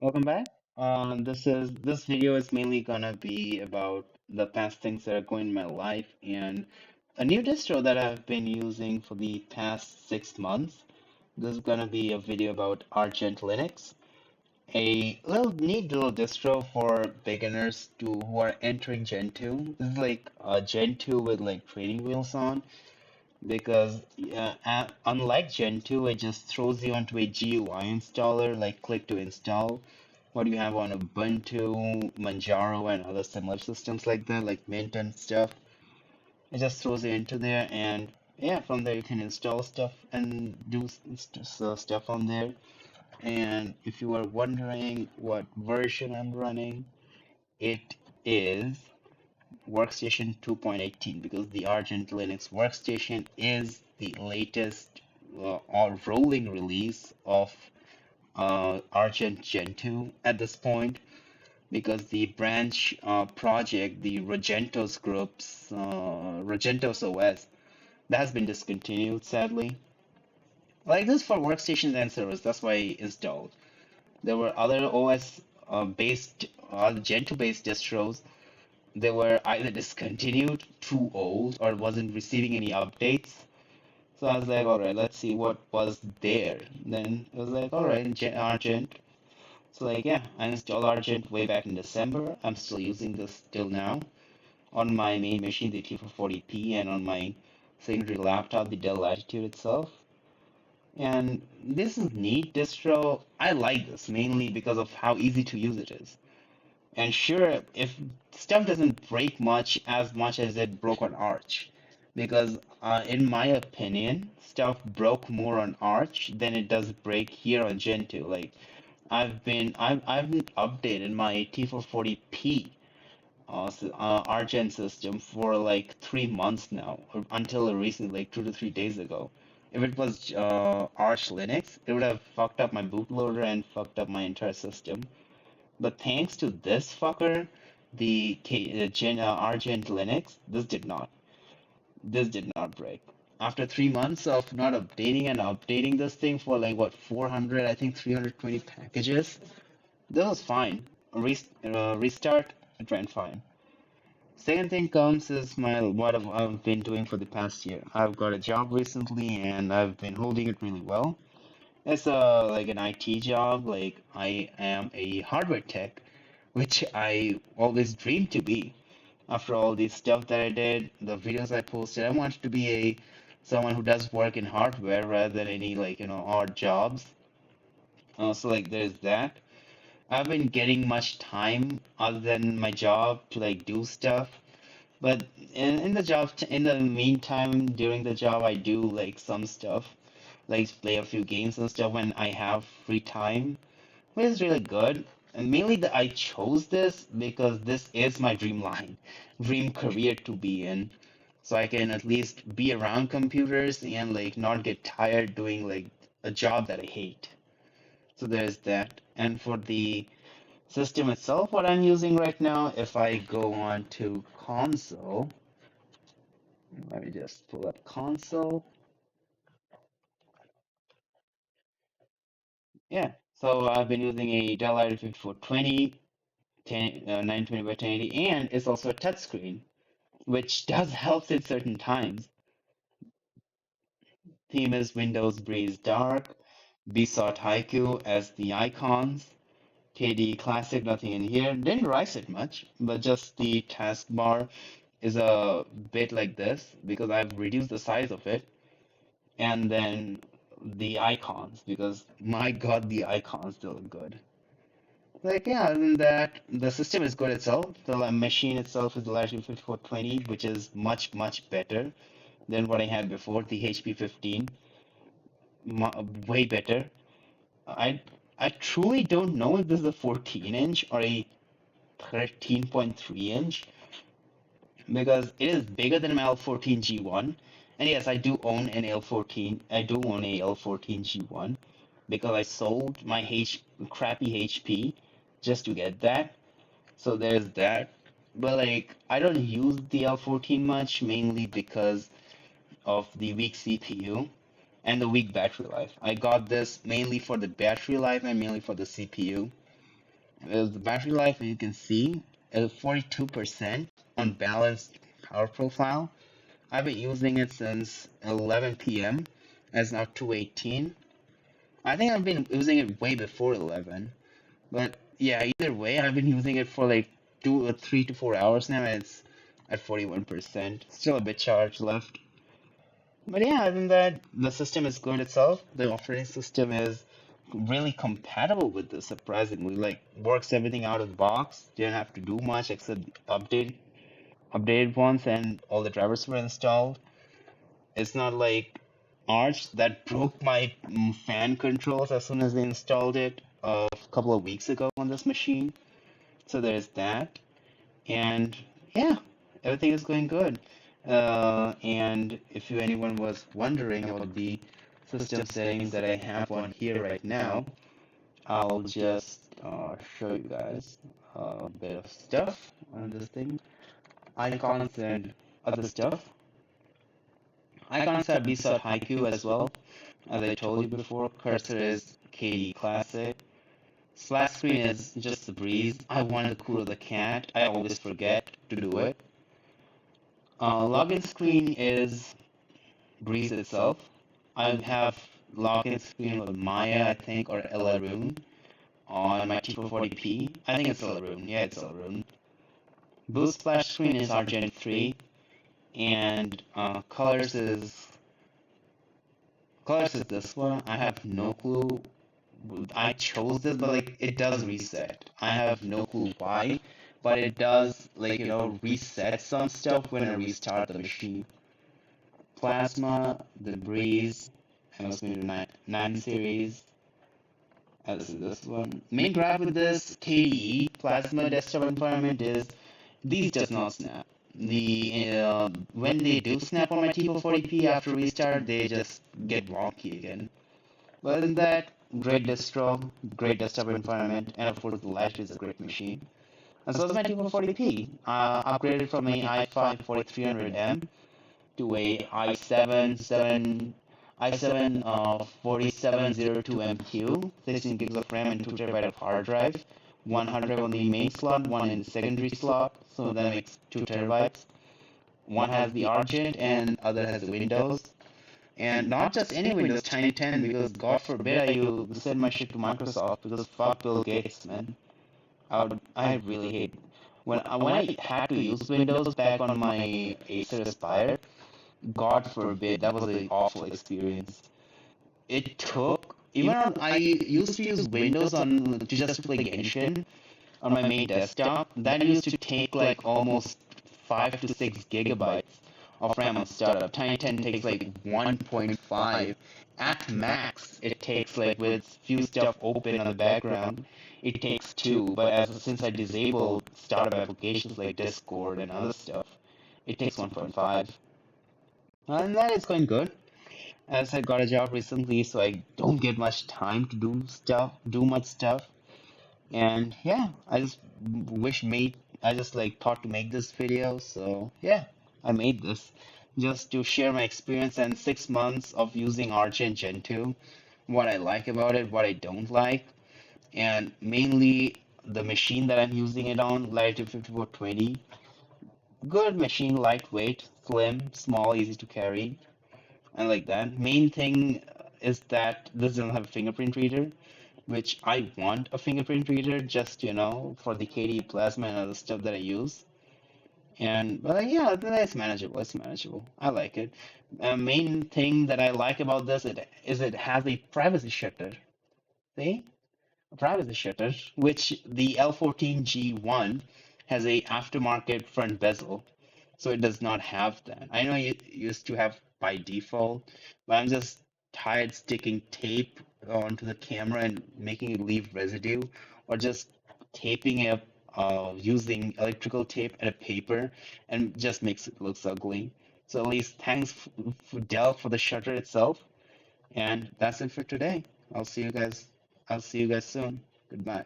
Welcome back. This video is mainly gonna be about the past things that are going in my life and a new distro that I've been using for the past 6 months. This is gonna be a video about Argent Linux, a little neat little distro for beginners who are entering Gentoo. This is like a Gentoo with like training wheels on because unlike Gentoo, it just throws you onto a GUI installer, like click to install what you have on Ubuntu, Manjaro, and other similar systems like that, like Mint and stuff. It just throws it into there, and yeah, from there you can install stuff and do stuff on there. And if you are wondering what version I'm running, it is Workstation 2.18 because the Argent Linux Workstation is the latest or rolling release of Argent Gen 2 at this point because the branch project, the Regentos groups, Regentos OS, that has been discontinued sadly. Like this for workstations and servers, that's why I installed. There were other OS based, Gen 2 based distros. They were either discontinued, too old, or wasn't receiving any updates. So I was like, all right, let's see what was there. Then it was like, all right, Argent. So like, yeah, I installed Argent way back in December. I'm still using this till now on my main machine, the T440p, and on my secondary laptop, the Dell Latitude itself. And this is neat distro. I like this mainly because of how easy to use it is. And sure, if stuff doesn't break much as it broke on Arch, because in my opinion, stuff broke more on Arch than it does break here on Gentoo. Like I've been updated my T440p Argent system for like 3 months now, or until recently, like 2 to 3 days ago. If it was Arch Linux, it would have fucked up my bootloader and fucked up my entire system. But thanks to this fucker, Argent Linux, this did not. This did not break. After 3 months of not updating and updating this thing for like what 400, I think 320 packages, that was fine. Restart, it ran fine. Second thing comes is my what I've been doing for the past year. I've got a job recently and I've been holding it really well. It's like an IT job. Like I am a hardware tech, which I always dreamed to be. After all the stuff that I did, the videos I posted, I wanted to be a someone who does work in hardware rather than any like odd jobs. So like there's that. I've been getting much time other than my job to like do stuff. But in the job, in the meantime, during the job, I do like some stuff, like play a few games and stuff when I have free time, which is really good. And mainly that I chose this because this is my dream line, dream career to be in. So I can at least be around computers and like not get tired doing like a job that I hate. So there's that. And for the system itself, what I'm using right now, if I go on to console, let me just pull up console. Yeah, so I've been using a Dell Latitude 5420, 920 by 1080, and it's also a touchscreen, which does help in certain times. Theme is Windows Breeze Dark, Besought Haiku as the icons, KD Classic, nothing in here. Didn't rise it much, but just the taskbar is a bit like this because I've reduced the size of it. And then the icons, because my god, the icons still look good. Like, yeah, other than that, the system is good itself. The machine itself is the Latitude 5420, which is much, much better than what I had before, the HP 15. Way better. I I truly don't know if this is a 14 inch or a 13.3 inch because it is bigger than my L14 G1. And yes, I do own an L14. I do own a L14 G1 because I sold my crappy HP just to get that. So there's that. But like, I don't use the L14 much, mainly because of the weak CPU and the weak battery life. I got this mainly for the battery life and mainly for the CPU. The battery life, you can see, is 42% on balanced power profile. I've been using it since 11 p.m. It's now 2:18. I think I've been using it way before 11. But yeah, either way, I've been using it for like 3 to 4 hours now, and it's at 41%. Still a bit charged left. But yeah, other than that, the system is good itself. The operating system is really compatible with this, surprisingly. Like, works everything out of the box. Didn't have to do much except updated once, and all the drivers were installed. It's not like Arch that broke my fan controls as soon as they installed it a couple of weeks ago on this machine. So there's that. And yeah, everything is going good. And if anyone was wondering about the system settings that I have on here right now, I'll just show you guys a bit of stuff on this thing. Icons and other stuff. Icons are BSOT Haiku as well. As I told you before, cursor is KD Classic. Splash screen is just the breeze. I wanted to cool the cat. I always forget to do it. Login screen is Breeze itself. I have login screen with Maya, I think, or Elarun on my T440p. I think it's Elarun. Yeah, it's Elarun. Boost splash screen is Argent 3, and colors is this one. I have no clue. I chose this, but like it does reset. I have no clue why, but it does reset some stuff when I restart the machine. Plasma, the Breeze, I was going to 9 series. This is this one. Main gripe with this KDE Plasma desktop environment is these does not snap. When they do snap on my T440p after restart, they just get wonky again. But other than that, great distro, great desktop environment, and of course the Lash is a great machine. And so is my T440p. Upgraded from a i5 4300M to a i7 4702MQ, 16 gigs of RAM and 2 terabyte of hard drive, one hard drive on the main slot, one in the secondary slot, so that makes 2 terabytes. One has the Argent and other has the Windows. And not just any Windows, Tiny 10, because God forbid I send my shit to Microsoft, because fuck Bill Gates, man. I really hate when I had to use Windows back on my Acer Aspire. God forbid, that was an awful experience. It took even on I used to use Windows on to just play Genshin on my main desktop. That used to take like almost 5 to 6 gigabytes of RAM on startup. Tiny 10 takes like 1.5. At max, it takes like with few stuff open on the background, it takes 2. But since I disabled startup applications like Discord and other stuff, it takes 1.5. And that is going good. As I got a job recently, so I don't get much time to do much stuff. And yeah, I just like thought to make this video, so yeah, I made this just to share my experience and 6 months of using Argent Gentoo, what I like about it, what I don't like, and mainly the machine that I'm using it on, Latitude 5420. Good machine, lightweight, slim, small, easy to carry. I like that. Main thing is that this doesn't have a fingerprint reader, which I want a fingerprint reader just, for the KDE Plasma and other stuff that I use. But yeah, it's manageable. It's manageable. I like it. Main thing that I like about this is it has a privacy shutter. See? A privacy shutter, which the L14G1 has a aftermarket front bezel, so it does not have that. I know it used to have by default, but I'm just tired sticking tape onto the camera and making it leave residue, or just taping it using electrical tape and a paper, and just makes it look ugly. So at least thanks for Dell for the shutter itself, and that's it for today. I'll see you guys. I'll see you guys soon. Goodbye.